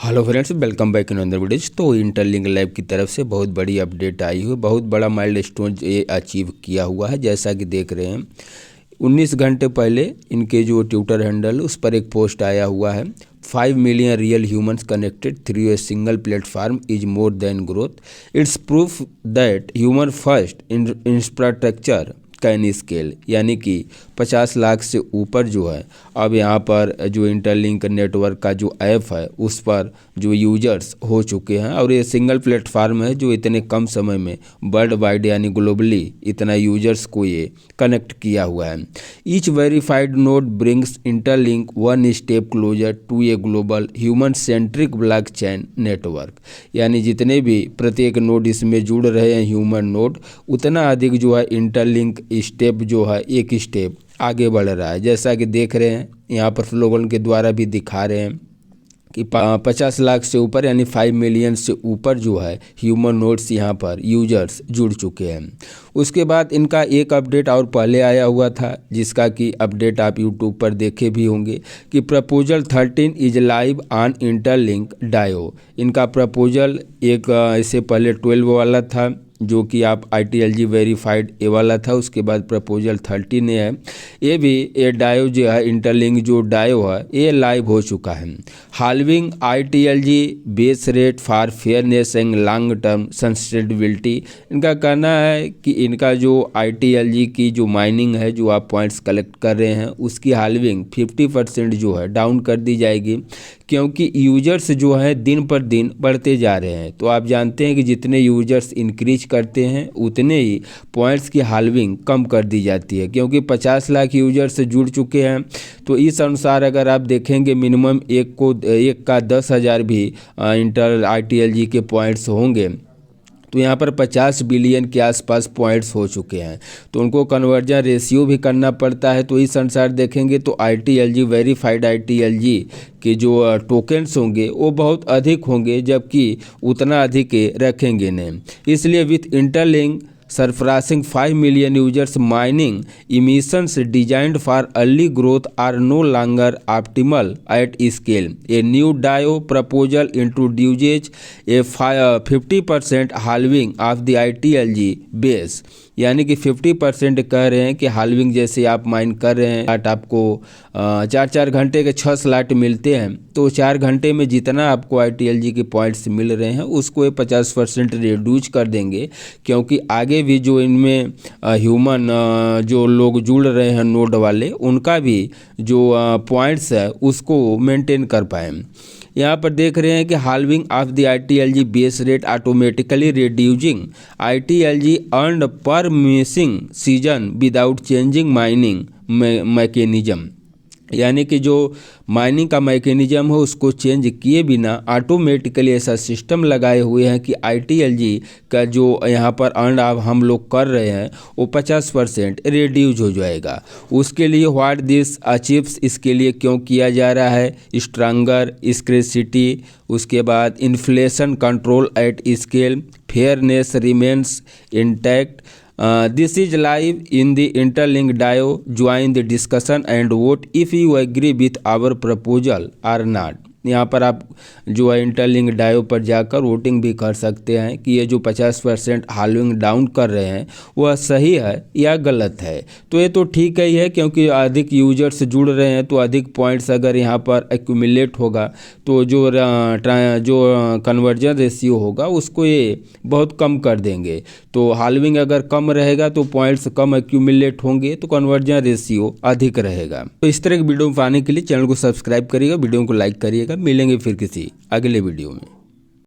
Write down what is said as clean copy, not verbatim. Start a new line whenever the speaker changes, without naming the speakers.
Hello friends, welcome back in another videos. तो interlink lab की तरफ से बहुत बड़ी अपडेट आई हुई, बहुत बड़ा माइलस्टोन ये अचीव किया हुआ है। जैसा कि देख रहे हैं 19 घंटे पहले इनके जो ट्विटर हैंडल उस पर एक पोस्ट आया हुआ है। 5 million real humans connected through a single platform is more than growth. It's proof that human first infrastructure can scale, यानी कि 50 लाख से ऊपर जो है अब यहाँ पर जो इंटरलिंक नेटवर्क का जो ऐप है उस पर जो यूजर्स हो चुके हैं। और ये सिंगल प्लेटफार्म है जो इतने कम समय में वर्ल्ड वाइड यानी ग्लोबली इतना यूजर्स को ये कनेक्ट किया हुआ है। Each verified node brings Interlink one step closer to a global human centric blockchain network, यानी जितने भी प्रत्येक नोड इसमें जुड़ रहे हैं ह्यूमन नोड, उतना अधिक जो है इंटरलिंक स्टेप जो है एक स्टेप आगे बढ़ रहा है। जैसा कि देख रहे हैं यहाँ पर लोगों के द्वारा भी दिखा रहे हैं कि 50 लाख से ऊपर यानी 5 मिलियन से ऊपर जो है ह्यूमन नोड्स यहाँ पर यूजर्स जुड़ चुके हैं। उसके बाद इनका एक अपडेट और पहले आया हुआ था, जिसका कि अपडेट आप यूट्यूब पर देखे भी होंगे कि proposal 13 is live on interlink DAO. इनका प्रपोजल एक इससे पहले 12 वाला था जो कि आप ITLG वेरीफाइड ए वाला था, उसके बाद प्रपोजल 13 है। ये भी ये डायो जो है इंटरलिंक जो डायो है ये लाइव हो चुका है। Halving ITLG base rate for fairness and long term sustainability. इनका कहना है कि इनका जो ITLG की जो माइनिंग है, जो आप पॉइंट्स कलेक्ट कर रहे हैं, उसकी हाल्विंग 50% जो है डाउन कर दी जाएगी, क्योंकि यूजर्स जो है दिन पर दिन बढ़ते जा रहे हैं। तो आप जानते हैं कि जितने यूजर्स इंक्रीज करते हैं उतने ही पॉइंट्स की हाल्विंग कम कर दी जाती है, क्योंकि 50 लाख यूजर्स जुड़ चुके हैं। तो इस अनुसार अगर आप देखेंगे मिनिमम एक का 10,000 भी इंटर ITLG के पॉइंट्स होंगे तो यहाँ पर 50 बिलियन के आसपास पॉइंट्स हो चुके हैं। तो उनको कन्वर्जन रेशियो भी करना पड़ता है। तो इस अनुसार देखेंगे तो ITLG वेरीफाइड ITLG के जो टोकन्स होंगे वो बहुत अधिक होंगे, जबकि उतना अधिक रखेंगे नहीं। इसलिए with interlink surpassing 5 million users, mining emissions designed for early growth are no longer optimal at scale. A new DAO proposal introduces a 50% halving of the ITLG base, यानी कि 50% कह रहे हैं कि हाल्विंग जैसे आप माइन कर रहे हैं स्लाट आपको 4 घंटे के 6 स्लाट मिलते हैं, तो 4 घंटे में जितना आपको ITLG के पॉइंट्स मिल रहे हैं उसको 50% रिड्यूस कर देंगे, क्योंकि आगे भी जो इनमें ह्यूमन जो लोग जुड़ रहे हैं नोड वाले, उनका भी जो पॉइंट्स है उसको मेंटेन कर पाएँ। यहाँ पर देख रहे हैं कि halving of the ITLG base rate automatically reducing ITLG earned पर missing season without changing mining mechanism, यानी कि जो माइनिंग का मैकेनिज्म है उसको चेंज किए बिना ऑटोमेटिकली ऐसा सिस्टम लगाए हुए हैं कि ITLG का जो यहाँ पर अर्न हम लोग कर रहे हैं वो 50% रिड्यूज हो जाएगा। उसके लिए व्हाट दिस अचीव्स, इसके लिए क्यों किया जा रहा है, स्ट्रॉन्गर स्क्रेसिटी, उसके बाद inflation control at scale, fairness remains intact. This is live in the interlink DAO. Join the discussion and vote if you agree with our proposal or not. यहाँ पर आप जो है इंटरलिंक डायो पर जाकर वोटिंग भी कर सकते हैं कि ये जो 50% हाल्विंग डाउन कर रहे हैं वह सही है या गलत है। तो ये तो ठीक ही है, क्योंकि अधिक यूजर्स जुड़ रहे हैं तो अधिक पॉइंट्स अगर यहाँ पर एक्यूमुलेट होगा तो जो कन्वर्जन रेशियो होगा उसको ये बहुत कम कर देंगे। तो हाल्विंग अगर कम रहेगा तो पॉइंट्स कम एक्यूमुलेट होंगे, तो कन्वर्जन रेशियो अधिक रहेगा। तो इस तरह की वीडियो पाने के लिए चैनल को सब्सक्राइब करिएगा, वीडियो को लाइक करिएगा। मिलेंगे फिर किसी अगले वीडियो में।